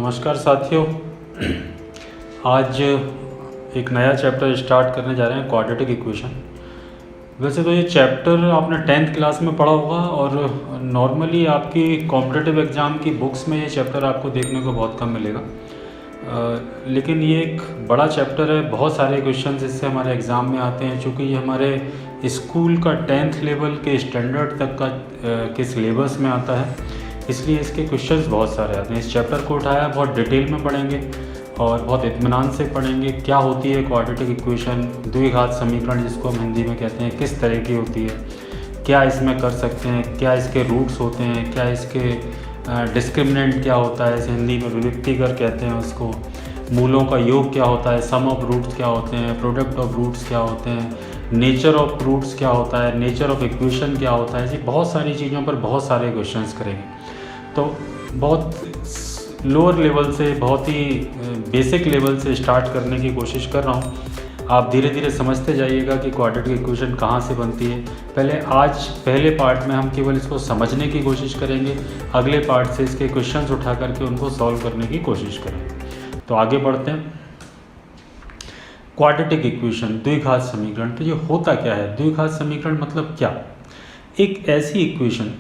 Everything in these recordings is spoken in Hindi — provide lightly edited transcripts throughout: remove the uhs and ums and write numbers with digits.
नमस्कार साथियों। आज एक नया चैप्टर स्टार्ट करने जा रहे हैं, क्वाड्रेटिक इक्वेशन। वैसे तो ये चैप्टर आपने 10th क्लास में पढ़ा होगा और नॉर्मली आपकी कॉम्पिटिटिव एग्ज़ाम की बुक्स में ये चैप्टर आपको देखने को बहुत कम मिलेगा। लेकिन ये एक बड़ा चैप्टर है, बहुत सारे क्वेश्चंस इससे हमारे एग्ज़ाम में आते हैं। चूँकि ये हमारे स्कूल का 10th लेवल के स्टैंडर्ड तक का के सिलेबस में आता है, इसलिए इसके क्वेश्चंस बहुत सारे आते हैं। इस चैप्टर को उठाया, बहुत डिटेल में पढ़ेंगे और बहुत इत्मीनान से पढ़ेंगे। क्या होती है क्वाड्रेटिक इक्वेशन, द्विघात समीकरण जिसको हम हिंदी में कहते हैं, किस तरह की होती है, क्या इसमें कर सकते हैं, क्या इसके रूट्स होते हैं, क्या इसके डिस्क्रिमिनेंट क्या होता है, इसे हिंदी में विविक्तिकर कहते हैं उसको, मूलों का योग क्या होता है, सम ऑफ रूट्स क्या होते हैं, प्रोडक्ट ऑफ रूट्स क्या होते हैं, नेचर ऑफ रूट्स क्या होता है, नेचर ऑफ इक्वेशन क्या होता है। ऐसी बहुत सारी चीज़ों पर बहुत सारे क्वेश्चंस करेंगे। तो बहुत लोअर लेवल से, बहुत ही बेसिक लेवल से स्टार्ट करने की कोशिश कर रहा हूँ। आप धीरे धीरे समझते जाइएगा कि क्वाड्रेटिक इक्वेशन कहाँ से बनती है। पहले पार्ट में हम केवल इसको समझने की कोशिश करेंगे, अगले पार्ट से इसके क्वेश्चंस उठा करके उनको सॉल्व करने की कोशिश करेंगे। तो आगे बढ़ते हैं। क्वाड्रेटिक इक्वेशन, द्विघात समीकरण। तो ये होता क्या है? द्विघात समीकरण मतलब क्या? एक ऐसी इक्वेशन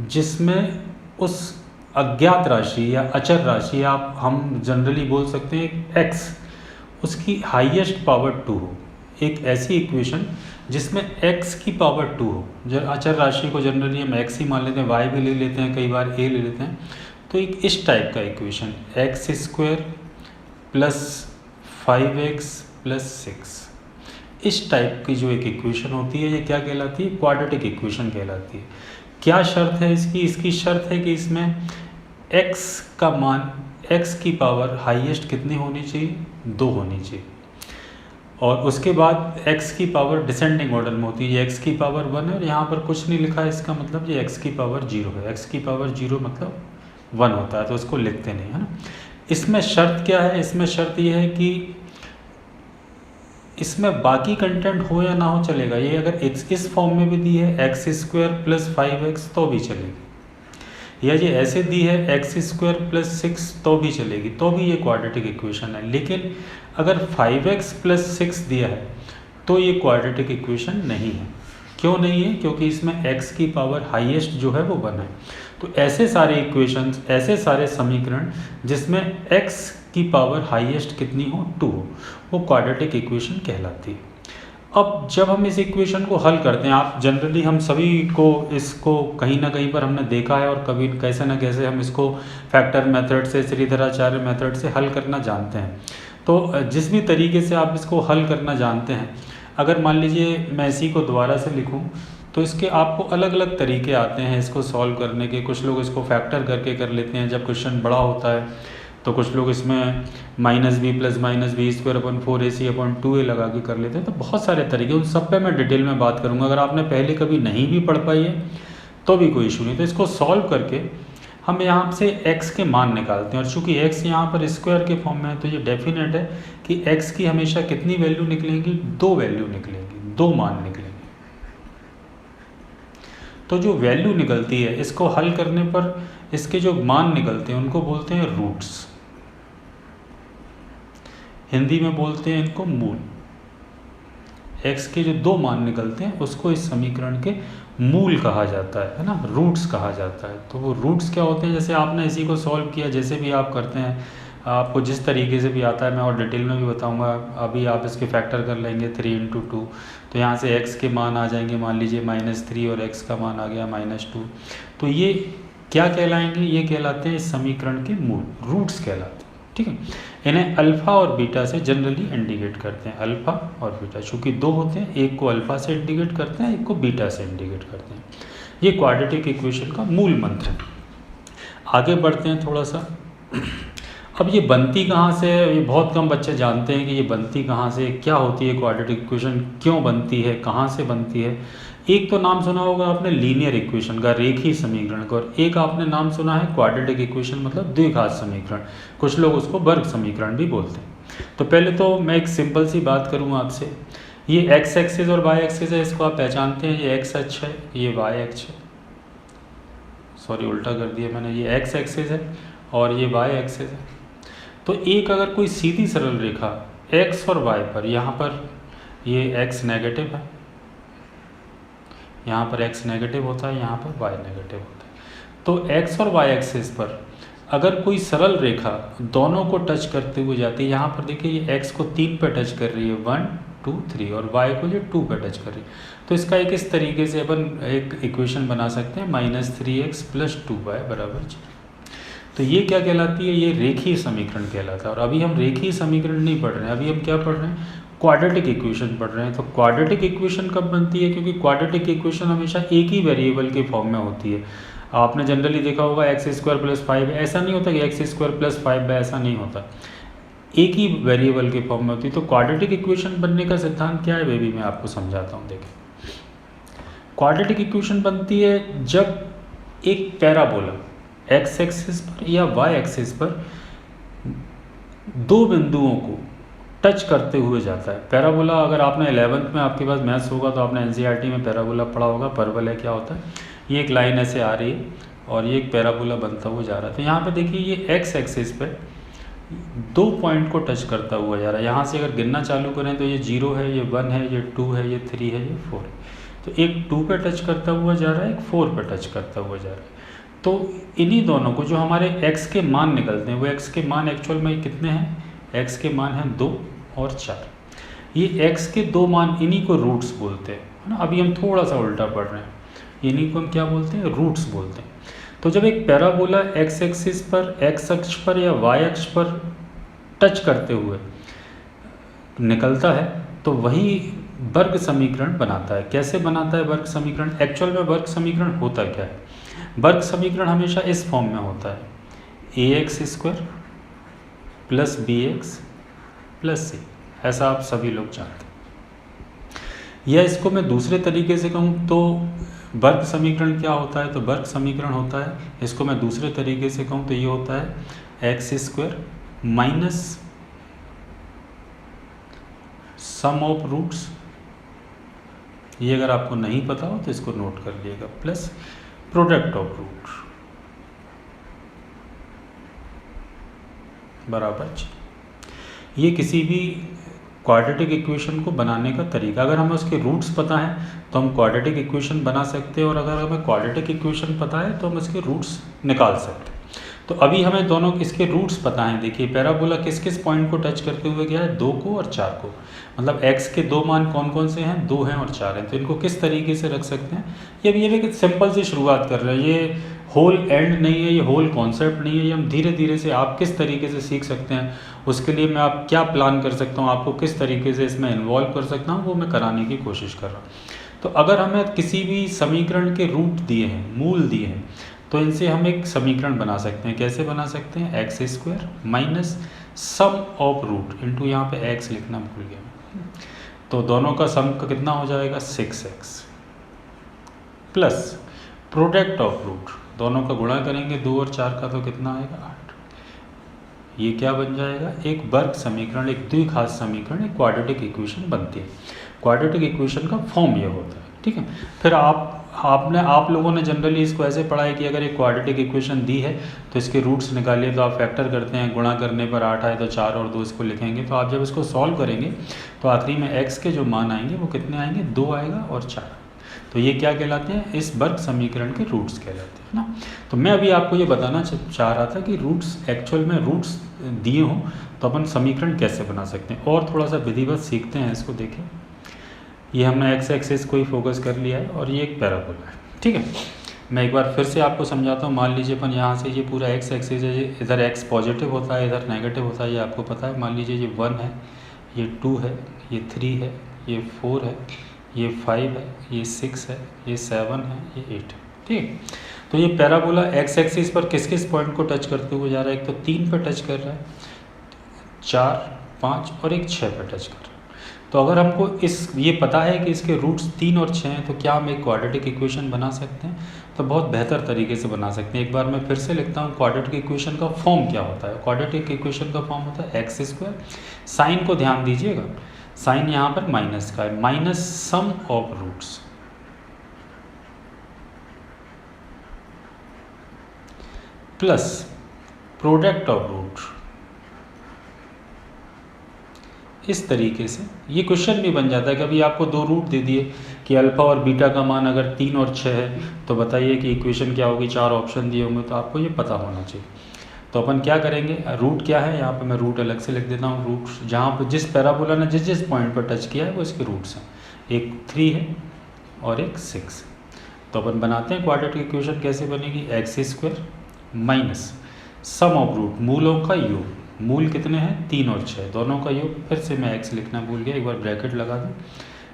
जिसमें उस अज्ञात राशि या अचर राशि, आप हम जनरली बोल सकते हैं x, उसकी हाईएस्ट पावर 2 हो। एक ऐसी इक्वेशन जिसमें x की पावर 2 हो। जब अचर राशि को जनरली हम x ही मान लेते हैं, y भी ले लेते हैं, कई बार a ले लेते हैं। तो एक इस टाइप का equation x² plus 5x plus 6, इस टाइप की जो एक इक्वेशन होती है, ये क्या कहलाती है? क्वाड्रेटिक इक्वेशन कहलाती है। क्या शर्त है इसकी? इसकी शर्त है कि इसमें x का मान, x की पावर हाईएस्ट कितनी होनी चाहिए? 2 होनी चाहिए। और उसके बाद x की पावर डिसेंडिंग ऑर्डर में होती है। x की पावर 1 है और यहाँ पर कुछ नहीं लिखा है, इसका मतलब ये x की पावर 0 है। x की पावर 0 मतलब 1 होता है, तो इसको लिखते नहीं, है ना। इसमें शर्त क्या है? इसमें शर्त ये है कि इसमें बाकी कंटेंट हो या ना हो चलेगा। ये अगर x इस फॉर्म में भी दी है x² प्लस 5x तो भी चलेगी, या ये ऐसे दी है x² प्लस 6 तो भी चलेगी, तो भी ये क्वाड्रेटिक इक्वेशन है। लेकिन अगर 5x प्लस 6 दिया है तो ये क्वाड्रेटिक इक्वेशन नहीं है। क्यों नहीं है? क्योंकि इसमें x की पावर हाईएस्ट जो है वो 1 है। तो ऐसे सारे इक्वेशंस, ऐसे सारे समीकरण जिसमें x की पावर हाईएस्ट कितनी हो? 2 हो, वो क्वाड्रेटिक इक्वेशन कहलाती है। अब जब हम इस इक्वेशन को हल करते हैं, आप जनरली, हम सभी को इसको कहीं ना कहीं पर हमने देखा है और कभी कैसे ना कैसे हम इसको फैक्टर मेथड से, श्रीधराचार्य मेथड से हल करना जानते हैं। तो जिस भी तरीके से आप इसको हल करना जानते हैं, अगर मान लीजिए मैं इसी को दोबारा से लिखूं तो इसके आपको अलग अलग तरीके आते हैं इसको सॉल्व करने के। कुछ लोग इसको फैक्टर करके कर लेते हैं जब क्वेश्चन बड़ा होता है, तो कुछ लोग इसमें -b प्लस -b²/4ac/2a लगा के कर लेते हैं। तो बहुत सारे तरीके, उन सब पे मैं डिटेल में बात करूँगा। अगर आपने पहले कभी नहीं भी पढ़ पाई है तो भी कोई इशू नहीं। तो इसको सॉल्व करके हम यहाँ से x के मान निकालते हैं, और चूँकि x यहाँ पर स्क्वायर के फॉर्म में है तो ये डेफिनेट है कि x की हमेशा कितनी वैल्यू निकलेंगी? 2 वैल्यू निकलेंगी, 2 मान निकलेंगे। तो जो वैल्यू निकलती है, इसको हल करने पर इसके जो मान निकलते हैं उनको बोलते हैं रूट्स। हिंदी में बोलते हैं इनको मूल। x के जो 2 मान निकलते हैं उसको इस समीकरण के मूल कहा जाता है ना, रूट्स कहा जाता है। तो वो रूट्स क्या होते हैं? जैसे आपने इसी को सॉल्व किया, जैसे भी आप करते हैं, आपको जिस तरीके से भी आता है, मैं और डिटेल में भी बताऊंगा। अभी आप इसके फैक्टर कर लेंगे 3 × 2, तो यहाँ से x के मान आ जाएंगे, मान लीजिए -3, और x का मान आ गया -2। तो ये क्या कहलाएंगे? ये कहलाते हैं इस समीकरण के मूल, रूट्स कहलाते हैं। ठीक है, इन्हें अल्फ़ा और बीटा से जनरली इंडिकेट करते हैं। अल्फ़ा और बीटा, चूँकि 2 होते हैं, एक को अल्फ़ा से इंडिकेट करते हैं, एक को बीटा से इंडिकेट करते हैं। ये क्वाड्रेटिक इक्वेशन का मूल मंत्र है। आगे बढ़ते हैं थोड़ा सा। अब ये बनती कहाँ से है? ये बहुत कम बच्चे जानते हैं कि ये बनती कहाँ से, क्या होती है क्वाड्रेटिक इक्वेशन, क्यों बनती है, कहाँ से बनती है। एक तो नाम सुना होगा आपने लीनियर इक्वेशन का, रेखीय समीकरण का, और एक आपने नाम सुना है क्वाड्रेटिक इक्वेशन मतलब द्विघात समीकरण। कुछ लोग उसको वर्ग समीकरण भी बोलते हैं। तो पहले तो मैं एक सिंपल सी बात करूँ आपसे। ये x एक्सिस और y एक्सिस है, इसको आप पहचानते हैं। ये x अक्ष है, ये y अक्ष है, सॉरी उल्टा कर दिया मैंने। ये x एक्सिस है और ये y एक्सिस है। तो एक अगर कोई सीधी सरल रेखा x और y पर, यहाँ पर ये x नेगेटिव है, यहाँ पर x नेगेटिव होता है, यहाँ पर y नेगेटिव होता है। तो x और y एक्सिस पर अगर कोई सरल रेखा दोनों को टच करते हुए जाती है, यहाँ पर देखिए ये x को 3 पे टच कर रही है, 1 2 3, और y को ये 2 पे टच कर रही है। तो इसका एक इस तरीके से अपन एक इक्वेशन बना सकते हैं, -3x + 2y = 0। तो ये क्या कहलाती है? ये रेखीय समीकरण कहलाता है। और अभी हम रेखीय समीकरण नहीं पढ़ रहे हैं, अभी हम क्या पढ़ रहे हैं? क्वाड्रेटिक इक्वेशन पढ़ रहे हैं। तो क्वाड्रेटिक इक्वेशन कब बनती है? क्योंकि क्वाड्रेटिक इक्वेशन हमेशा एक ही वेरिएबल के फॉर्म में होती है। आपने जनरली देखा होगा x² + 5, ऐसा नहीं होता कि x² + 5, ऐसा नहीं होता, एक ही वेरिएबल के फॉर्म में होती है। तो क्वाड्रेटिक इक्वेशन बनने का सिद्धांत क्या है वे भी मैं आपको समझाता हूँ। देखें, क्वाड्रेटिक इक्वेशन बनती है जब एक पैराबोला x एक्सिस पर या y एक्सिस पर दो बिंदुओं को टच करते हुए जाता है। पैराबोला, अगर आपने 11th में आपके पास मैथ्स होगा तो आपने एनसीईआरटी में पैराबोला पढ़ा होगा। परवलय क्या होता है? ये एक लाइन ऐसे आ रही है और ये एक पैराबोला बनता हुआ जा रहा है। तो यहाँ पे देखिए ये x एक्सिस पे दो पॉइंट को टच करता हुआ जा रहा है। यहाँ से अगर गिनना चालू करें तो ये 0 है, ये 1 है, ये 2 है, ये 3 है, ये 4 है। तो एक 2 पे टच करता हुआ जा रहा है, एक 4 पे टच करता हुआ जा रहा है। तो इन्हीं दोनों को जो हमारे x के मान निकलते हैं, वो x के मान एक्चुअल में कितने हैं? x के मान हैं 2 और 4। ये x के दो मान, इन्हीं को रूट्स बोलते हैं, है ना। अभी हम थोड़ा सा उल्टा पढ़ रहे हैं, इन्हीं को हम क्या बोलते हैं? रूट्स बोलते हैं। तो जब एक पैराबोला x एक्सिस पर, x अक्ष पर या y अक्ष पर टच करते हुए निकलता है तो वही वर्ग समीकरण बनाता है। कैसे बनाता है वर्ग समीकरण? एक्चुअल में वर्ग समीकरण होता क्या है? वर्ग समीकरण हमेशा इस फॉर्म में होता है, ax² + bx + c। ऐसा आप सभी लोग जानते हैं। या इसको मैं दूसरे तरीके से कहूँ तो वर्ग समीकरण क्या होता है? तो वर्ग समीकरण होता है, इसको मैं दूसरे तरीके से कहूँ तो ये होता है x² - सम ऑफ रूट्स। ये अगर आपको नहीं पता हो तो इसको नोट कर लीजिएगा, प्लस प्रोडक्ट ऑफ रूट बराबर 0। ये किसी भी क्वाड्रेटिक इक्वेशन को बनाने का तरीका। अगर हमें उसके रूट्स पता है तो हम क्वाड्रेटिक इक्वेशन बना सकते हैं, और अगर हमें क्वाड्रेटिक इक्वेशन पता है तो हम इसके रूट्स निकाल सकते हैं। तो अभी हमें दोनों इसके रूट्स पता हैं। देखिए पैराबोला किस किस पॉइंट को टच करते हुए गया है? 2 को और 4 को। मतलब x के दो मान कौन कौन से हैं? 2 हैं और 4 हैं। तो इनको किस तरीके से रख सकते हैं? ये भी सिंपल सी शुरुआत कर रहे हैं, ये होल एंड नहीं है, ये होल कॉन्सेप्ट नहीं है। ये हम धीरे धीरे से आप किस तरीके से सीख सकते हैं, उसके लिए मैं आप क्या प्लान कर सकता हूँ, आपको किस तरीके से इसमें इन्वॉल्व कर सकता हूँ, वो मैं कराने की कोशिश कर रहा हूँ। तो अगर हमें किसी भी समीकरण के रूट दिए हैं, मूल दिए हैं, तो इनसे हम एक समीकरण बना सकते हैं। कैसे बना सकते हैं? x² - some of root into, यहाँ पे x लिखना भूल गया, तो दोनों का सम का कितना हो जाएगा? 6x plus product of root, दोनों का गुणा करेंगे 2 और 4 का तो कितना आएगा? 8। ये क्या बन जाएगा? एक वर्ग समीकरण, एक द्विघात समीकरण, एक क्वाड्रेटिक इक्वेशन बनती है। क्वाड्रेटिक इक्वेशन का फॉर्म ये होता है, ठीक है। फिर आप लोगों ने जनरली इसको ऐसे पढ़ा है कि अगर एक क्वाड्रेटिक इक्वेशन दी है तो इसके रूट्स निकालिए, तो आप फैक्टर करते हैं, गुणा करने पर 8 आए तो 4 और 2 इसको लिखेंगे। तो आप जब इसको सॉल्व करेंगे तो आखिरी में x के जो मान आएंगे वो कितने आएंगे? 2 आएगा और 4। तो ये क्या कहलाते हैं? इस वर्ग समीकरण के रूट्स कहलाते हैं ना। तो मैं अभी आपको ये बताना चाह रहा था कि रूट्स, एक्चुअल में रूट्स दिए हों तो अपन समीकरण कैसे बना सकते हैं, और थोड़ा सा विधिवत सीखते हैं इसको। देखें, ये हमने x एक्सिस को ही फोकस कर लिया है और ये एक पैराबोला है, ठीक है। मैं एक बार फिर से आपको समझाता हूँ। मान लीजिए अपन यहाँ से ये पूरा x एक्सिस है, इधर x पॉजिटिव होता है, इधर नेगेटिव होता है, ये आपको पता है। मान लीजिए ये 1 है, ये 2 है, ये 3 है, ये 4 है, ये 5 है, ये 6 है, ये 7 है, ये 8 है, ठीक। तो ये पैराबोला x एक्सिस पर किस किस पॉइंट को टच करते हुए जा रहा है? एक तो 3 पे टच कर रहा है, 4, 5 और एक 6 पे टच कर रहा है। तो अगर हमको ये पता है कि इसके रूट्स 3 और 6 हैं, तो क्या हम एक क्वाड्रेटिक इक्वेशन बना सकते हैं? तो बहुत बेहतर तरीके से बना सकते हैं। एक बार मैं फिर से लिखता हूँ, क्वाड्रेटिक इक्वेशन का फॉर्म क्या होता है? क्वाड्रेटिक इक्वेशन का फॉर्म होता है x², साइन को ध्यान दीजिएगा, साइन यहाँ पर माइनस का है, minus sum of roots plus product of root. इस तरीके से ये क्वेश्चन भी बन जाता है। कभी आपको दो रूट दे दिए कि अल्फ़ा और बीटा का मान अगर 3 और 6 है तो बताइए कि इक्वेशन क्या होगी, 4 ऑप्शन दिए होंगे, तो आपको ये पता होना चाहिए। तो अपन क्या करेंगे, रूट क्या है, यहाँ पे मैं रूट अलग से लिख देता हूँ। रूट जहाँ पर जिस पैराबोला ने जिस जिस पॉइंट पर टच किया है वो इसके रूट्स हैं। एक 3 है और एक 6। तो अपन बनाते हैं क्वाड्रेटिक इक्वेशन। कैसे बनेगी, X square minus sum of root, मूलों का योग। मूल कितने हैं, 3 और 6, दोनों का योग। फिर से मैं x लिखना भूल गया, एक बार ब्रैकेट लगा दूँ।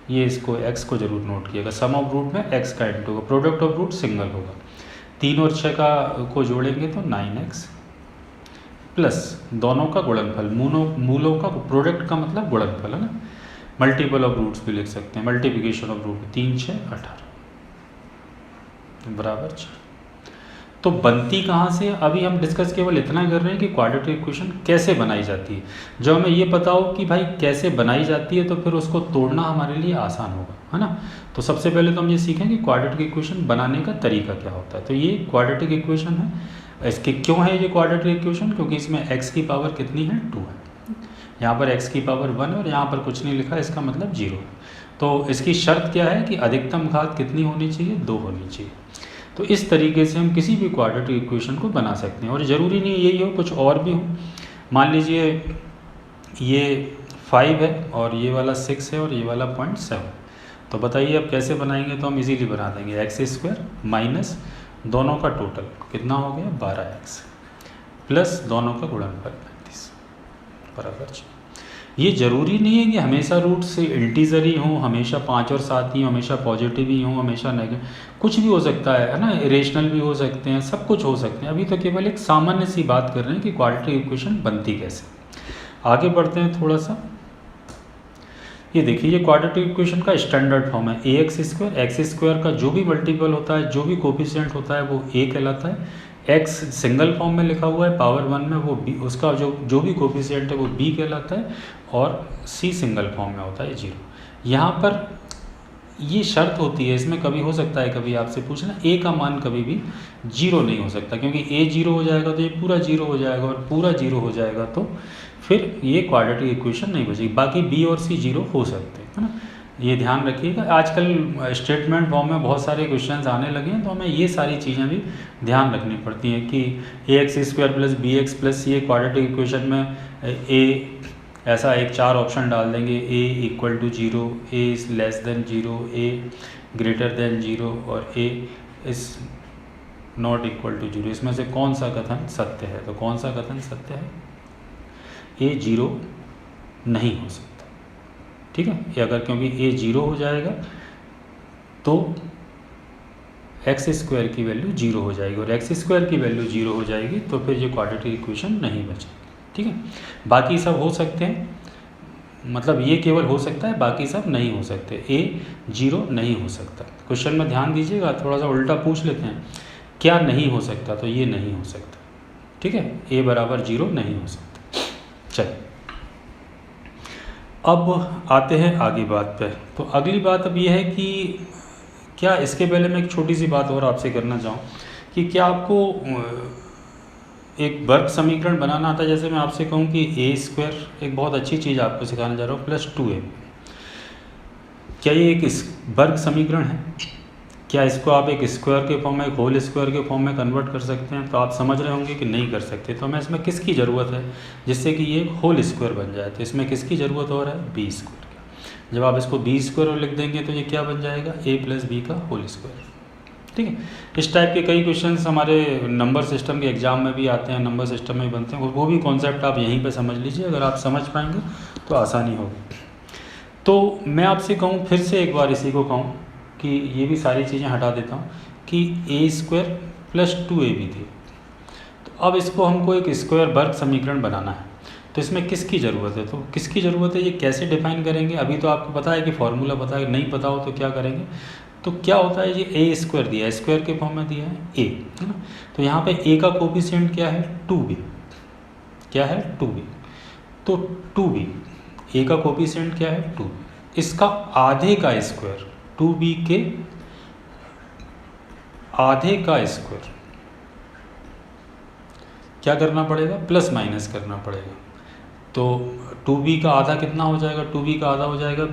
ये इसको x को जरूर नोट किएगा। सम ऑफ रूट में x का इंटू होगा, प्रोडक्ट ऑफ रूट सिंगल होगा। 3 और 6 का को जोड़ेंगे तो 9x प्लस दोनों का गुणनफल। मूलों का प्रोडक्ट का मतलब गुणनफल है ना, मल्टीपल ऑफ रूट्स भी लिख सकते हैं, मल्टीप्लिकेशन ऑफ रूट। 3 6 18 बराबर 4। तो बनती कहाँ से, अभी हम डिस्कस केवल इतना कर रहे हैं कि क्वाड्रेटिक इक्वेशन कैसे बनाई जाती है। जब हमें ये पता हो कि भाई कैसे बनाई जाती है तो फिर उसको तोड़ना हमारे लिए आसान होगा, है ना। तो सबसे पहले तो हम ये सीखें कि क्वाड्रेटिक इक्वेशन बनाने का तरीका क्या होता है। तो ये क्वाड्रेटिक इक्वेशन है। इसके क्यों है ये क्वाड्रेटिक इक्वेशन, क्योंकि इसमें x की पावर कितनी है, 2 है। यहाँ पर x की पावर 1 है और यहाँ पर कुछ नहीं लिखा, इसका मतलब 0 है। तो इसकी शर्त क्या है कि अधिकतम घात कितनी होनी चाहिए, 2 होनी चाहिए। तो इस तरीके से हम किसी भी क्वाड्रेटिक इक्वेशन को बना सकते हैं। और ज़रूरी नहीं यही हो, कुछ और भी हो। मान लीजिए ये 5 है और ये वाला 6 है और ये वाला 0.7। तो बताइए अब कैसे बनाएंगे, तो हम इजीली बना देंगे। एक्स स्क्वायर माइनस दोनों का टोटल कितना हो गया, 12x प्लस दोनों का गुणनफल 35 बराबर 6। ये ज़रूरी नहीं है कि हमेशा रूट से इंटीजर ही हों, हमेशा 5 और 7 ही हों, हमेशा पॉजिटिव ही हों, हमेशा नेगेटिव, कुछ भी हो सकता है ना, इरेशनल भी हो सकते हैं, सब कुछ हो सकते हैं। अभी तो केवल एक सामान्य सी बात कर रहे हैं कि क्वाड्रेटिक इक्वेशन बनती कैसे। आगे बढ़ते हैं थोड़ा सा। ये देखिए, ये क्वाड्रेटिक इक्वेशन का स्टैंडर्ड फॉर्म है। एक्स स्क्वायर का जो भी मल्टीपल होता है, जो भी कोफिशिएंट होता है वो a कहलाता है। x सिंगल फॉर्म में लिखा हुआ है, पावर 1 में, वो b, उसका जो भी कोफिशिएंट है वो b कहलाता है। और c सिंगल फॉर्म में होता है 0। यहाँ पर ये शर्त होती है, इसमें कभी हो सकता है, कभी आपसे पूछना, a का मान कभी भी 0 नहीं हो सकता, क्योंकि a 0 हो जाएगा तो ये पूरा 0 हो जाएगा, और पूरा 0 हो जाएगा तो फिर ये क्वाड्रेटिक इक्वेशन नहीं बचेगी। बाकी b और c 0 हो सकते हैं, है ना। ये ध्यान रखिएगा। आजकल स्टेटमेंट फॉर्म में बहुत सारे क्वेश्चंस आने लगे हैं, तो हमें ये सारी चीज़ें भी ध्यान रखनी पड़ती हैं कि ax square plus bx plus c quadratic equation में a ऐसा एक 4 ऑप्शन डाल देंगे, a equal to 0, a is less than 0, a greater than 0 और a is not equal to 0। इसमें से कौन सा कथन सत्य है, तो कौन सा कथन सत्य है, a 0 नहीं हो सकता, ठीक है। ये अगर, क्योंकि a 0 हो जाएगा तो एक्स स्क्वायर की वैल्यू 0 हो जाएगी, और एक्स स्क्वायर की वैल्यू 0 हो जाएगी तो फिर ये क्वाड्रेटिक इक्वेशन नहीं बचेगी, ठीक है। बाकी सब हो सकते हैं, मतलब ये केवल हो सकता है, बाकी सब नहीं हो सकते। a 0 नहीं हो सकता। क्वेश्चन में ध्यान दीजिएगा, थोड़ा सा उल्टा पूछ लेते हैं, क्या नहीं हो सकता, तो ये नहीं हो सकता, ठीक है। a बराबर 0 नहीं हो सकता। चलिए अब आते हैं आगे बात पे। तो अगली बात अब ये है कि क्या, इसके पहले मैं एक छोटी सी बात और आपसे करना चाहूँ कि क्या आपको एक वर्ग समीकरण बनाना आता है। जैसे मैं आपसे कहूँ कि a स्क्वायर, एक बहुत अच्छी चीज़ आपको सिखाने जा रहा हूँ, प्लस 2a, क्या ये एक वर्ग समीकरण है? क्या इसको आप एक स्क्वायर के फॉर्म में, एक होल स्क्वायर के फॉर्म में कन्वर्ट कर सकते हैं? तो आप समझ रहे होंगे कि नहीं कर सकते। तो हमें इसमें किसकी ज़रूरत है जिससे कि ये एक होल स्क्वायर बन जाए? तो इसमें किसकी ज़रूरत हो रहा है, बी स्क्वायर की। जब आप इसको बी स्क्वायर लिख देंगे तो ये क्या बन जाएगा, a प्लस बी का होल स्क्वायर, ठीक है। इस टाइप के कई क्वेश्चंस हमारे नंबर सिस्टम के एग्जाम में भी आते हैं, नंबर सिस्टम में बनते हैं, वो भी कॉन्सेप्ट आप यहीं पे समझ लीजिए। अगर आप समझ पाएंगे तो आसानी होगी। तो मैं आपसे कहूँ, फिर से एक बार इसी को कहूँ कि ये भी सारी चीज़ें हटा देता हूँ कि a स्क्वायर प्लस 2ab थी। तो अब इसको हमको एक स्क्वायर वर्ग समीकरण बनाना है, तो इसमें किसकी ज़रूरत है? तो किसकी ज़रूरत है, ये कैसे डिफाइन करेंगे? अभी तो आपको पता है कि फॉर्मूला पता है, नहीं पता हो तो क्या करेंगे? तो क्या होता है, ये a स्क्वायर दिया है, स्क्वायर के फॉर्म में दिया है a, है ना। तो यहाँ पे a का कोफिशिएंट क्या है, 2b, क्या है, 2b। तो 2b, a का कोफिशिएंट क्या है, 2b, इसका आधे का स्क्वायर, 2b के आधे का स्क्वायर क्या करना पड़ेगा, प्लस माइनस करना पड़ेगा। तो 2b का आधा कितना हो जाएगा, 2b का आधा हो जाएगा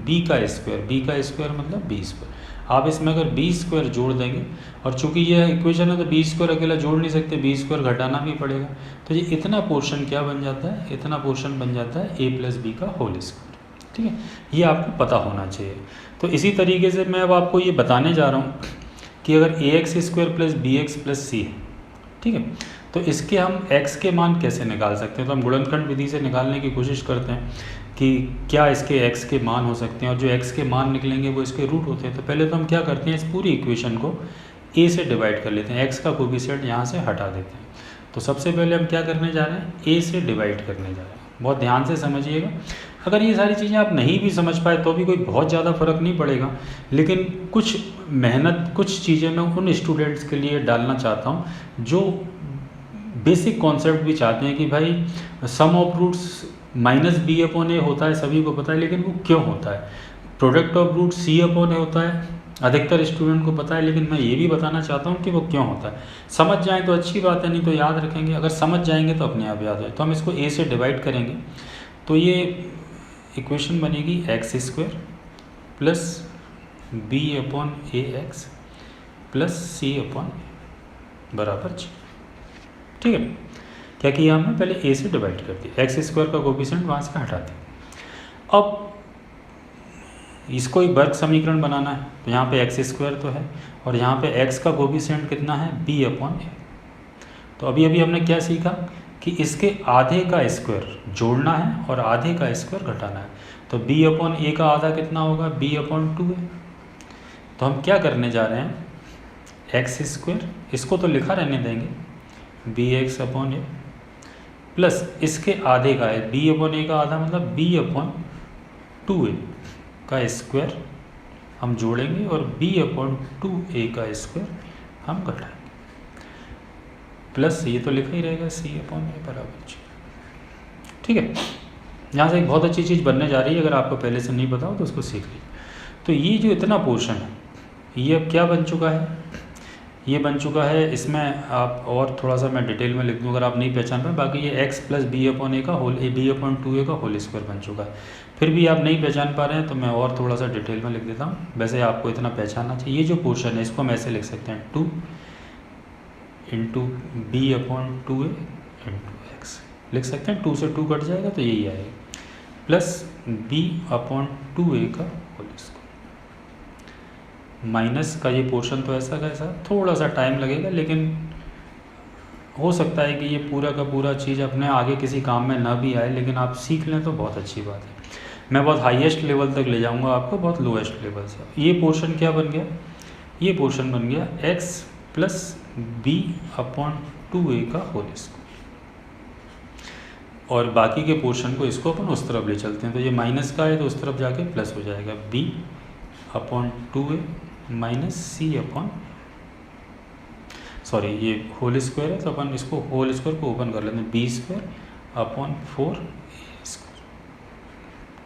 b का स्क्वायर मतलब b स्क्वायर। आप इसमें अगर b स्क्वायर जोड़ देंगे, और चूंकि ये इक्वेशन है तो b स्क्वायर अकेला जोड़ नहीं सकते, b स्क्वायर घटाना भी पड़ेगा। तो ये इतना पोर्शन क्या बन जाता है, इतना पोर्शन बन जाता है a प्लस बी का होल स्क्वायर। ठीक है, ये आपको पता होना चाहिए। तो इसी तरीके से मैं अब आपको ये बताने जा रहा हूँ कि अगर A X square plus B X plus C है, ठीक है, तो इसके हम x के मान कैसे निकाल सकते हैं। तो हम गुणनखंड विधि से निकालने की कोशिश करते हैं कि क्या इसके x के मान हो सकते हैं, और जो x के मान निकलेंगे वो इसके रूट होते हैं। तो पहले तो हम क्या करते हैं, इस पूरी इक्वेशन को a से डिवाइड कर लेते हैं, x का कोफिशिएंट यहाँ से हटा देते हैं। तो सबसे पहले हम क्या करने जा रहे हैं, a से डिवाइड करने जा रहे हैं। बहुत ध्यान से समझिएगा। अगर ये सारी चीज़ें आप नहीं भी समझ पाए तो भी कोई बहुत ज़्यादा फ़र्क नहीं पड़ेगा, लेकिन कुछ मेहनत, कुछ चीज़ें मैं उन स्टूडेंट्स के लिए डालना चाहता हूँ जो बेसिक कॉन्सेप्ट भी चाहते हैं कि भाई sum of roots minus B upon A होता है, सभी को पता है, लेकिन वो क्यों होता है। Product of root C upon A होता है, अधिकतर स्टूडेंट को पता है, लेकिन मैं ये भी बताना चाहता हूँ कि वो क्यों होता है। समझ जाएँ तो अच्छी बात है, नहीं तो याद रखेंगे, अगर समझ जाएंगे तो अपने आप याद है। तो हम इसको ए से डिवाइड करेंगे, तो ये इक्वेशन बनेगी X square plus B upon A X plus C upon बराबर जी। ठीक है, क्या किया हमने, पहले ए से डिवाइड कर दिया, एक्स स्क्वायर का कोफिशिएंट वहाँ से हटा दिया। अब इसको एक वर्ग समीकरण बनाना है, तो यहाँ पे एक्स स्क्वायर तो है, और यहाँ पे एक्स का कोफिशिएंट कितना है, बी अपॉन ए। तो अभी अभी हमने क्या सीखा कि इसके आधे का स्क्वायर जोड़ना है और आधे का स्क्वायर घटाना है। तो b अपॉन ए का आधा कितना होगा, b अपॉन 2 है। तो हम क्या करने जा रहे हैं, एक्स स्क्वायर, इसको तो लिखा रहने देंगे, बी एक्स अपॉन ए प्लस इसके आधे का है, b अपॉन ए का आधा मतलब b अपॉन 2a का स्क्वायर हम जोड़ेंगे, और b अपॉन 2a का स्क्वायर हम घटाएंगे, प्लस ये तो लिखा ही रहेगा c अपॉन ए बराबर जी। ठीक है, यहाँ से एक बहुत अच्छी चीज़ बनने जा रही है, अगर आपको पहले से नहीं पता हो तो उसको सीख लीजिए। तो ये जो इतना पोर्शन है, ये अब क्या बन चुका है, ये बन चुका है, इसमें आप और थोड़ा सा मैं डिटेल में लिख दूँ अगर आप नहीं पहचान पाए, बाकी ये x प्लस बी अपॉन ए का होल, बी अपॉन 2a का होल स्क्वायर बन चुका है। फिर भी आप नहीं पहचान पा रहे हैं तो मैं और थोड़ा सा डिटेल में लिख देता हूँ, वैसे आपको इतना पहचानना चाहिए। ये जो पोर्शन है इसको हम ऐसे लिख सकते हैं, 2 into B upon 2a into X लिख सकते हैं, 2 से 2 कट जाएगा तो यही आएगा, प्लस b अपॉन 2a का होल स्क्वायर, माइनस का ये पोर्शन तो ऐसा का ऐसा, थोड़ा सा टाइम लगेगा, लेकिन हो सकता है कि ये पूरा का पूरा चीज़ अपने आगे किसी काम में ना भी आए, लेकिन आप सीख लें तो बहुत अच्छी बात है। मैं बहुत हाईएस्ट लेवल तक ले जाऊंगा आपको, बहुत लोएस्ट लेवल से। ये पोर्शन क्या बन गया, ये पोर्शन बन गया x plus B upon 2a का होल स्क्वायर, और बाकी के पोर्शन को इसको अपन उस तरफ ले चलते हैं। तो ये माइनस का है तो उस तरफ जाके प्लस हो जाएगा, b अपॉन 2a माइनस सी अपॉन, सॉरी ये होल स्क्वायर है तो अपन इसको होल स्क्वायर को ओपन कर लेते हैं, B square upon 4a square.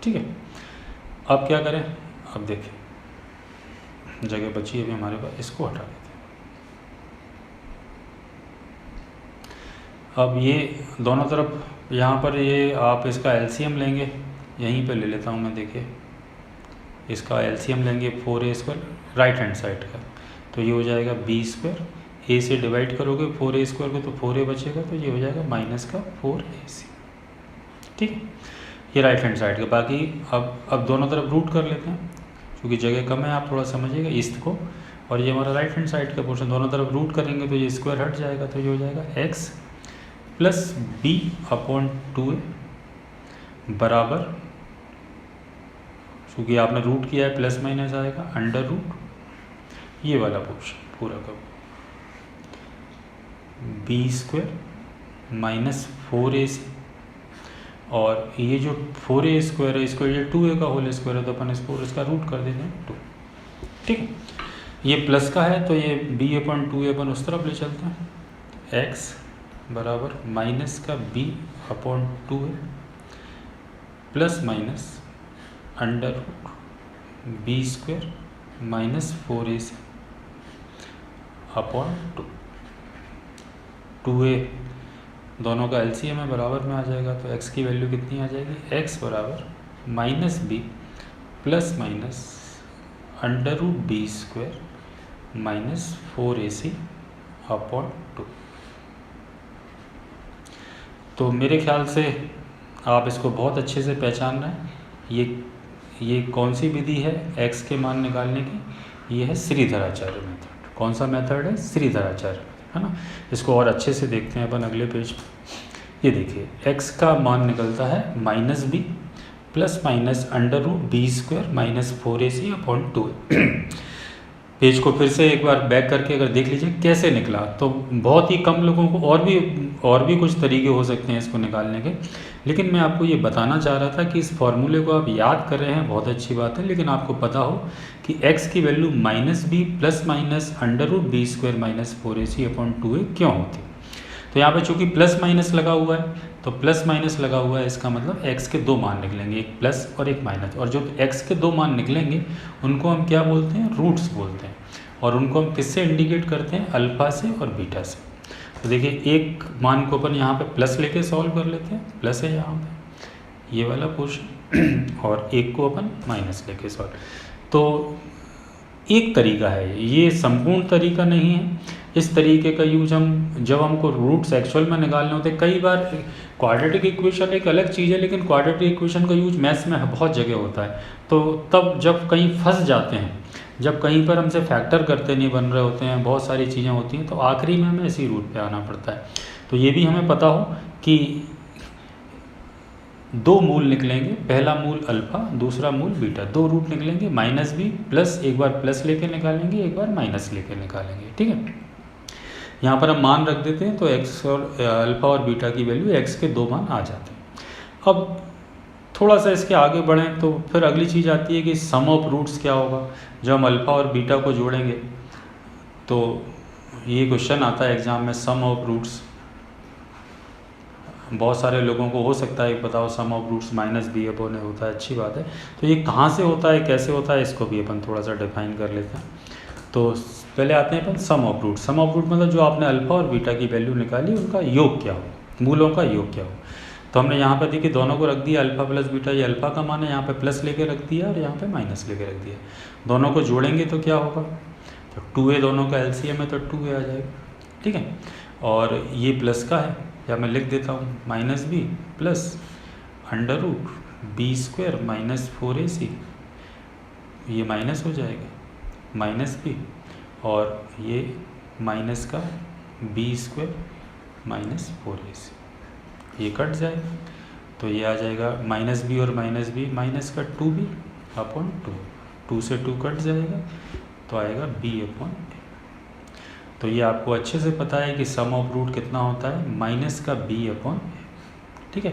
ठीक है, अब क्या करें, अब देखें जगह बची अभी हमारे पास, इसको हटा देते हैं। अब ये दोनों तरफ यहाँ पर ये आप इसका एलसीएम लेंगे, यहीं पे ले लेता हूँ मैं, देखिए इसका एलसीएम लेंगे 4a square right hand side का, तो ये हो जाएगा b स्क्वायर, a से डिवाइड करोगे 4a स्क्वायर को तो 4a बचेगा, तो ये हो जाएगा माइनस का 4ac। ठीक है, ये राइट हैंड साइड का। बाकी अब दोनों तरफ रूट कर लेते हैं, क्योंकि जगह कम है, आप थोड़ा समझिएगा ईस्ट को, और ये हमारा राइट हैंड साइड का पोर्शन, दोनों तरफ रूट करेंगे तो ये स्क्वायर हट जाएगा, तो ये हो जाएगा x plus b upon 2a बराबर, क्योंकि आपने रूट किया है प्लस माइनस आएगा, अंडर रूट ये वाला पोर्शन पूरा का b स्क्वायर माइनस 4ac, और ये जो 4a स्क्वायर है इसको ये 2a का होल स्क्वायर है, तो अपन इसका रूट कर देते हैं 2। ठीक है, ये प्लस का है तो ये b अपॉन 2a अपन उस तरफ ले चलते हैं, x बराबर माइनस का b upon 2a plus minus under root B square minus 4ac upon 2। 2a दोनों का एलसीएम है, बराबर में आ जाएगा। तो x की वैल्यू कितनी आ जाएगी, x बराबर minus B plus minus under root B square minus 4ac upon 2। तो मेरे ख्याल से आप इसको बहुत अच्छे से पहचान रहे हैं। ये कौन सी विधि है x के मान निकालने की, ये है श्रीधराचार्य मेथड। कौन सा मेथड है, श्रीधराचार्य, है ना। इसको और अच्छे से देखते हैं अपन अगले पेज पे। ये देखिए x का मान निकलता है minus B plus minus under root B square minus 4ac upon 2। Page को फिर से एक बार बैक करके अगर देख लीजिए कैसे निकला, तो बहुत ही कम लोगों को और भी कुछ तरीके हो सकते हैं इसको निकालने के, लेकिन मैं आपको ये बताना चाह रहा था कि इस फॉर्मूले को आप याद कर रहे हैं, बहुत अच्छी बात है, लेकिन आपको पता हो कि x की value minus B plus minus under root B square minus 4ac upon 2a क्यों होती है। तो यहाँ पे चूँकि प्लस माइनस लगा हुआ है, तो प्लस माइनस लगा हुआ है, इसका मतलब x के दो मान निकलेंगे, एक प्लस और एक माइनस, और जो x के दो मान निकलेंगे उनको हम क्या बोलते हैं, रूट्स बोलते हैं, और उनको हम किससे इंडिकेट करते हैं, अल्फ़ा से और बीटा से। तो देखिए एक मान को अपन यहाँ पे प्लस लेके सॉल्व कर लेते हैं, प्लस है यहाँ पे ये वाला पोर्शन, और एक को अपन माइनस लेके सॉल्व। तो एक तरीका है, ये संपूर्ण तरीका नहीं है। इस तरीके का यूज हम जब हमको रूट्स एक्चुअल में निकालने होते हैं, कई बार क्वाड्रेटिक इक्वेशन एक अलग चीज़ है, लेकिन क्वाड्रेटिक इक्वेशन का यूज मैथ्स में बहुत जगह होता है। तो तब जब कहीं फंस जाते हैं, जब कहीं पर हमसे फैक्टर करते नहीं बन रहे होते हैं, बहुत सारी चीज़ें होती हैं, तो आखिरी में हमें इसी रूट पे आना पड़ता है। तो ये भी हमें पता हो कि दो मूल निकलेंगे, पहला मूल अल्फ़ा, दूसरा मूल बीटा, दो रूट निकलेंगे, माइनस बी प्लस, एक बार प्लस लेके निकालेंगे, एक बार माइनस लेके निकालेंगे, ठीक है। यहाँ पर हम मान रख देते हैं, तो x और अल्फ़ा और बीटा की वैल्यू x के दो मान आ जाते हैं। अब थोड़ा सा इसके आगे बढ़ें तो फिर अगली चीज़ आती है कि सम ऑफ रूट्स क्या होगा। जब हम अल्फ़ा और बीटा को जोड़ेंगे तो ये क्वेश्चन आता है एग्ज़ाम में, सम ऑफ रूट्स। बहुत सारे लोगों को हो सकता है बताओ sum of roots minus B upon A होता है, अच्छी बात है। तो ये कहाँ से होता है, कैसे होता है, इसको भी अपन थोड़ा सा डिफाइन कर लेते हैं। तो पहले आते हैं अपन sum of root. Sum of root मतलब जो आपने अल्फ़ा और बीटा की वैल्यू निकाली उनका योग क्या हो, मूलों का योग क्या हो। तो हमने यहाँ पर देखिए दोनों को रख दिया, अल्फ़ा प्लस बीटा, ये अल्फ़ा का मान है, यहाँ पे प्लस लेके रख दिया और यहाँ पे माइनस लेके रख दिया। दोनों को जोड़ेंगे तो क्या होगा, तो 2a दोनों का एलसीएम है तो 2a आ जाएगा, ठीक है। और ये प्लस का है, या मैं लिख देता हूँ minus B plus under root B square minus 4ac, ये माइनस हो जाएगा माइनस बी, और ये माइनस का बी स्क्वायर माइनस 4ac, ये कट जाएगा। तो ये आ जाएगा माइनस बी और माइनस बी, माइनस का 2b अपॉन 2 से 2 कट जाएगा, तो आएगा b अपॉन a। तो ये आपको अच्छे से पता है कि सम ऑफ रूट कितना होता है, माइनस का b अपॉन a, ठीक है।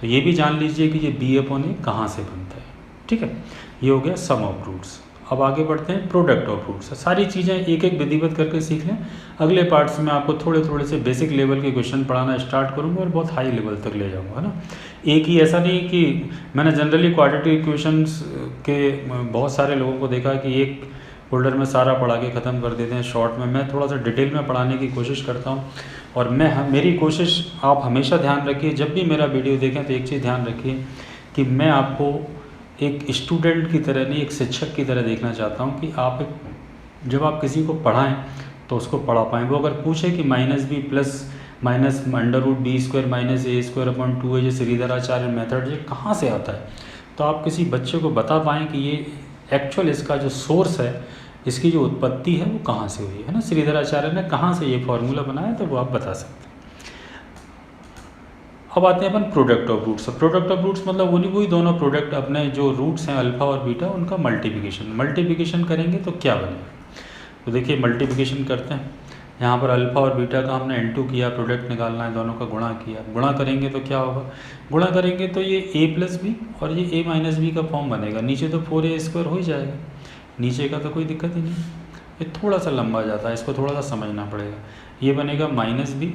तो ये भी जान लीजिए कि ये b अपॉन a कहाँ से बनता है, ठीक है। ये हो गया सम ऑफ रूट्स। अब आगे बढ़ते हैं प्रोडक्ट ऑफ रूट्स। सारी चीज़ें एक एक विधिवत करके सीख लें। अगले पार्ट्स में आपको थोड़े थोड़े से बेसिक लेवल के क्वेश्चन पढ़ाना स्टार्ट करूँगा और बहुत हाई लेवल तक ले जाऊँगा, है ना। एक ही ऐसा नहीं कि मैंने जनरली क्वाड्रेटिक इक्वेशंस के बहुत सारे लोगों को देखा कि एक फोल्डर में सारा पढ़ा के ख़त्म कर देते हैं शॉर्ट में। मैं थोड़ा सा डिटेल में पढ़ाने की कोशिश करता हूँ, और मेरी कोशिश आप हमेशा ध्यान रखिए, जब भी मेरा वीडियो देखें तो एक चीज़ ध्यान रखिए कि मैं आपको एक स्टूडेंट की तरह नहीं, एक शिक्षक की तरह देखना चाहता हूँ कि आप जब आप किसी को पढ़ाएं तो उसको पढ़ा पाएँ। वो अगर पूछे कि minus B plus minus under root B square minus A square upon 2 है, जो श्रीधराचार्य मेथड ये कहाँ से आता है, तो आप किसी बच्चे को बता पाएँ कि ये एक्चुअल इसका जो सोर्स है, इसकी जो उत्पत्ति है वो कहाँ से हुई है ना, श्रीधराचार्य ने कहाँ से ये फॉर्मूला बनाया, तो वो आप बता सकते हैं। अब आते हैं अपन product of roots. Product of roots मतलब वही दोनों प्रोडक्ट, अपने जो रूट्स हैं अल्फ़ा और बीटा, उनका मल्टीप्लिकेशन करेंगे तो क्या बनेगा। तो देखिए मल्टीप्लिकेशन करते हैं, यहाँ पर अल्फ़ा और बीटा का हमने n2 किया, प्रोडक्ट निकालना है, दोनों का गुणा किया, गुणा करेंगे तो क्या होगा, गुणा करेंगे तो ये a प्लस बी और ये a माइनस बी का फॉर्म बनेगा। नीचे तो 4a स्क्वायर हो ही जाएगा, नीचे का तो कोई दिक्कत ही नहीं। ये थोड़ा सा लंबा जाता है, इसको थोड़ा सा समझना पड़ेगा। ये बनेगा माइनस बी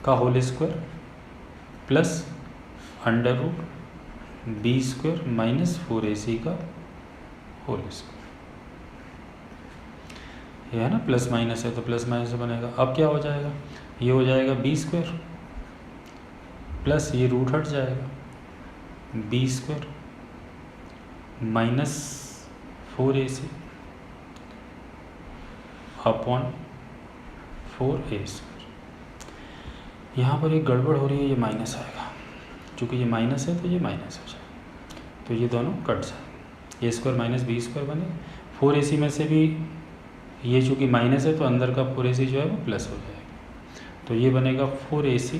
का whole square plus under root B square minus 4ac का होल स्क्वायर, ये है ना, प्लस माइनस है तो प्लस माइनस से बनेगा। अब क्या हो जाएगा, ये हो जाएगा बी स्क्वायर प्लस ये रूट हट जाएगा B square minus 4ac upon 4a square. यहाँ पर एक गड़बड़ हो रही है, ये माइनस आएगा, क्योंकि ये माइनस है तो ये माइनस हो जाएगा, तो ये दोनों कट जाएंगे, ए स्क्वायर माइनस बी स्क्वायर बने। 4ac में से भी ये चूँकि माइनस है तो अंदर का 4ac जो है वो प्लस हो जाएगा, तो ये बनेगा 4ac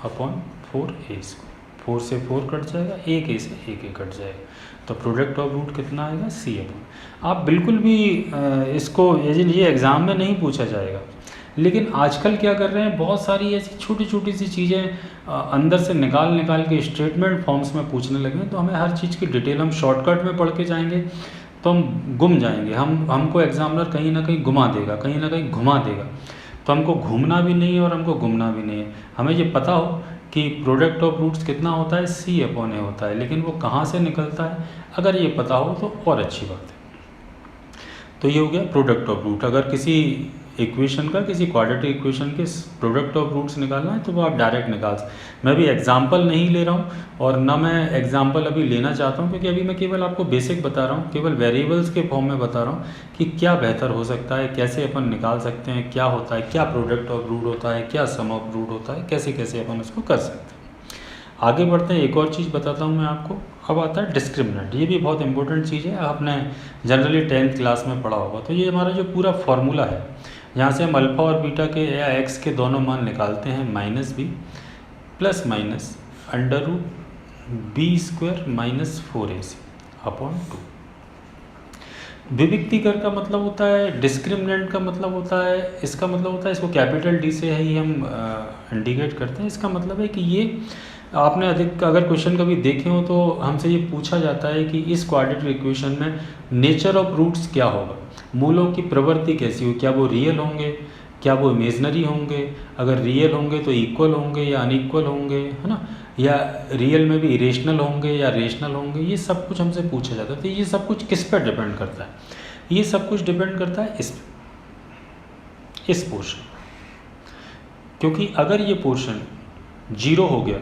अपॉन 4a स्क्वायर। 4 से 4 कट जाएगा, एक ए से एक ए कट जाएगा, तो प्रोडक्ट ऑफ रूट कितना आएगा c अपॉन। आप बिल्कुल भी इसको ये एग्ज़ाम में नहीं पूछा जाएगा, लेकिन आजकल क्या कर रहे हैं, बहुत सारी ऐसी छोटी छोटी सी चीज़ें अंदर से निकाल के स्टेटमेंट फॉर्म्स में पूछने लगे हैं, तो हमें हर चीज़ की डिटेल हम शॉर्टकट में पढ़ के जाएंगे तो हम गुम जाएंगे। हमको एग्जामिनर कहीं ना कहीं घुमा देगा, कहीं ना कहीं घुमा देगा, तो हमको घूमना भी नहीं है और हमको घूमना भी नहीं है। हमें ये पता हो कि प्रोडक्ट ऑफ रूट्स कितना होता है, c अपॉन ए होता है, लेकिन वो कहाँ से निकलता है अगर ये पता हो तो और अच्छी बात है। तो ये हो गया प्रोडक्ट ऑफ रूट। अगर किसी इक्वेशन का, किसी क्वाड्रेटिक इक्वेशन के प्रोडक्ट ऑफ रूट्स निकालना है तो वो आप डायरेक्ट निकाल सकते। मैं भी एग्जांपल नहीं ले रहा हूँ और ना मैं एग्जांपल अभी लेना चाहता हूँ, क्योंकि अभी मैं केवल आपको बेसिक बता रहा हूँ, केवल वेरिएबल्स के फॉर्म में बता रहा हूँ कि क्या बेहतर हो सकता है, कैसे अपन निकाल सकते हैं, क्या होता है, क्या प्रोडक्ट ऑफ रूट होता है, क्या सम ऑफ रूट होता है, कैसे कैसे अपन उसको कर सकते हैं। आगे बढ़ते हैं, एक और चीज़ बताता हूँ मैं आपको। अब आता है डिस्क्रिमिनेंट। ये भी बहुत इंपॉर्टेंट चीज़ है, आपने जनरली 10th क्लास में पढ़ा होगा। तो ये हमारा जो पूरा फॉर्मूला है, यहाँ से हम अल्फ़ा और बीटा के या एक्स के दोनों मान निकालते हैं, minus B plus minus under root B square minus 4ac upon 2। विविक्तिकर का मतलब होता है, डिस्क्रिमिनेंट का मतलब होता है, इसका मतलब होता है, इसको कैपिटल डी से ही हम इंडिकेट करते हैं। इसका मतलब है कि ये आपने अगर क्वेश्चन कभी देखे हो तो हमसे ये पूछा जाता है कि इस क्वाड्रेटिक इक्वेशन में नेचर ऑफ रूट्स क्या होगा, मूलों की प्रवृत्ति कैसी हो, क्या वो रियल होंगे, क्या वो इमेजनरी होंगे, अगर रियल होंगे तो इक्वल होंगे या अनइक्वल होंगे, है ना, या रियल में भी इरेशनल होंगे या रेशनल होंगे, ये सब कुछ हमसे पूछा जाता है। तो ये सब कुछ किस पर डिपेंड करता है, ये सब कुछ डिपेंड करता है इस पोर्शन, क्योंकि अगर ये पोर्शन 0 हो गया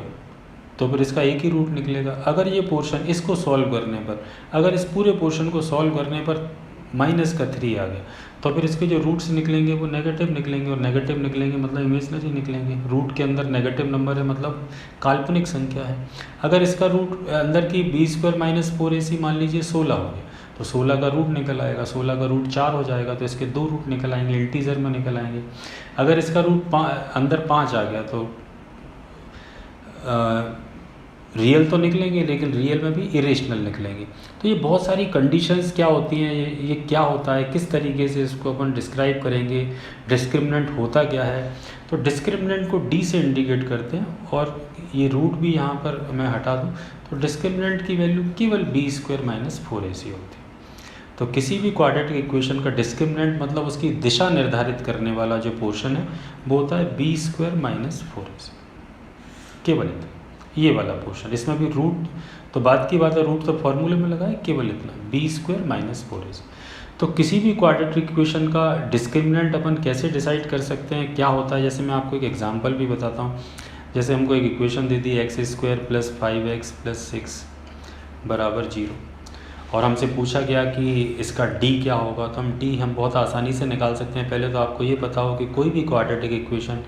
तो फिर इसका एक ही रूट निकलेगा। अगर ये पोर्शन, इसको सॉल्व करने पर, अगर इस पूरे पोर्शन को सॉल्व करने पर माइनस का 3 आ गया तो फिर इसके जो रूट्स निकलेंगे वो नेगेटिव निकलेंगे, और नेगेटिव निकलेंगे मतलब इमेजनरी निकलेंगे। रूट के अंदर नेगेटिव नंबर है मतलब काल्पनिक संख्या है। अगर इसका रूट अंदर की बी स्क्वायर माइनस 4ac मान लीजिए 16 हो गया, तो 16 का रूट निकल आएगा, 16 का रूट 4 हो जाएगा, तो इसके 2 रूट निकल आएंगे, इंटीजर में निकल आएंगे। अगर इसका रूट अंदर 5 आ गया तो रियल तो निकलेंगे, लेकिन रियल में भी इरेशनल निकलेंगे। तो ये बहुत सारी कंडीशंस क्या होती हैं, ये क्या होता है, किस तरीके से इसको अपन डिस्क्राइब करेंगे, डिस्क्रिमिनेंट होता क्या है। तो डिस्क्रिमिनेंट को डी से इंडिकेट करते हैं, और ये रूट भी यहाँ पर मैं हटा दूँ तो डिस्क्रिमिनेंट की वैल्यू केवल बी स्क्वायर माइनस 4ac होती है। तो किसी भी क्वाड्रेटिक इक्वेशन का डिस्क्रिमिनेंट मतलब उसकी दिशा निर्धारित करने वाला जो पोर्शन है वो होता है बी स्क्वायर माइनस 4ac, केवल इतना, ये वाला पोर्शन। इसमें भी रूट तो बात की बात है, रूट तो फॉर्मूले में लगा है, केवल इतना बी स्क्वायर माइनस 4ac। तो किसी भी क्वाड्रेटिक इक्वेशन का डिस्क्रिमिनेंट अपन कैसे डिसाइड कर सकते हैं, क्या होता है, जैसे मैं आपको एक एग्जांपल भी बताता हूँ। जैसे हमको एक इक्वेशन दे दी X square plus 5x plus 6 बराबर 0, और हमसे पूछा गया कि इसका डी क्या होगा। तो हम बहुत आसानी से निकाल सकते हैं। पहले तो आपको ये पता हो कि कोई भी quadratic equation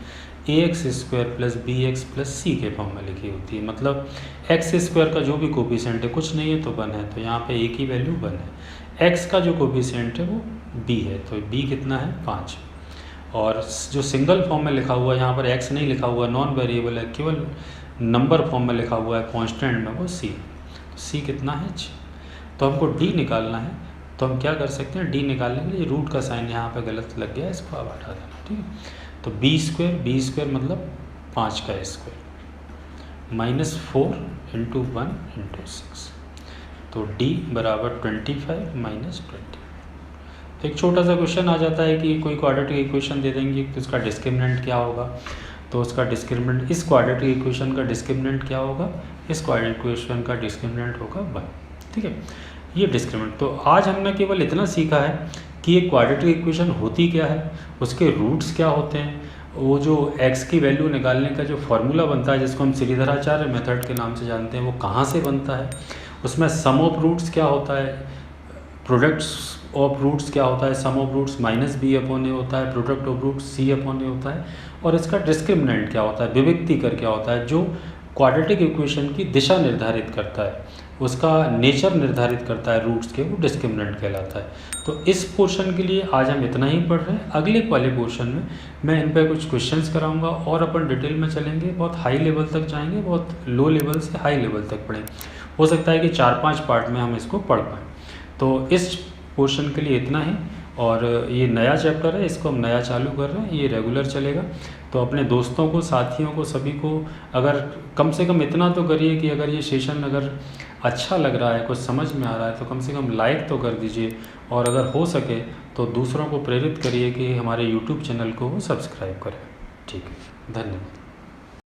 ax square plus bx plus c के फॉर्म में लिखी होती है, मतलब एक्स स्क्वायर का जो भी कोफिशिएंट है, कुछ नहीं है तो 1 है, तो यहाँ पे एक ही वैल्यू 1 है। x का जो कोफिशिएंट है वो b है, तो b कितना है 5, और जो सिंगल फॉर्म में लिखा हुआ है, यहाँ पर x नहीं लिखा हुआ, नॉन वेरिएबल है, केवल नंबर फॉर्म में लिखा हुआ है कॉन्स्टेंट में, वो c, तो c कितना है 6। तो हमको d निकालना है, तो हम क्या कर सकते हैं, d निकालने के लिए रूट का साइन यहाँ पे गलत लग गया, इसको आप हटा देना, ठीक है। तो बी स्क्वायर मतलब 5 का स्क्वायर माइनस 4 इंटू 1 इंटू 6, तो d बराबर 25 माइनस 20। तो एक छोटा सा क्वेश्चन आ जाता है कि कोई क्वाड्रेटिक इक्वेशन दे देंगे तो उसका डिस्क्रिमिनेंट क्या होगा, तो उसका डिस्क्रिमिनेंट, इस क्वाड्रेटिक इक्वेशन का डिस्क्रिमिनेंट क्या होगा, इस क्वाड्रेटिक इक्वेशन का डिस्क्रिमिनेंट होगा 1, ठीक है। ये डिस्क्रिमिनेंट। तो आज हमने केवल इतना सीखा है कि एक क्वाड्रेटिक इक्वेशन होती क्या है, उसके रूट्स क्या होते हैं, वो जो x की वैल्यू निकालने का जो फार्मूला बनता है, जिसको हम श्रीधराचार्य मेथड के नाम से जानते हैं, वो कहाँ से बनता है, उसमें सम ऑफ रूट्स क्या होता है, प्रोडक्ट्स ऑफ रूट्स क्या होता है, sum of roots minus B upon A होता है, product of roots C upon A होता है, और इसका डिस्क्रिमिनेंट क्या होता है, विविक्ति कर क्या होता है, जो क्वाड्रेटिक इक्वेशन की दिशा निर्धारित करता है, उसका नेचर निर्धारित करता है रूट्स के, वो डिस्क्रिमिनेंट कहलाता है। तो इस पोर्शन के लिए आज हम इतना ही पढ़ रहे हैं। अगले वाले पोर्शन में मैं इन पर कुछ क्वेश्चंस कराऊंगा और अपन डिटेल में चलेंगे, बहुत हाई लेवल तक जाएंगे, बहुत लो लेवल से हाई लेवल तक पढ़ेंगे। हो सकता है कि 4-5 पार्ट में हम इसको पढ़ पाएँ। तो इस पोर्शन के लिए इतना ही। और ये नया चैप्टर है, इसको हम नया चालू कर रहे हैं, ये रेगुलर चलेगा। तो अपने दोस्तों को, साथियों को, सभी को अगर कम से कम इतना तो करिए कि अगर ये सेशन अगर अच्छा लग रहा है, कुछ समझ में आ रहा है, तो कम से कम लाइक तो कर दीजिए, और अगर हो सके तो दूसरों को प्रेरित करिए कि हमारे यूट्यूब चैनल को वो सब्सक्राइब करें। ठीक है, धन्यवाद।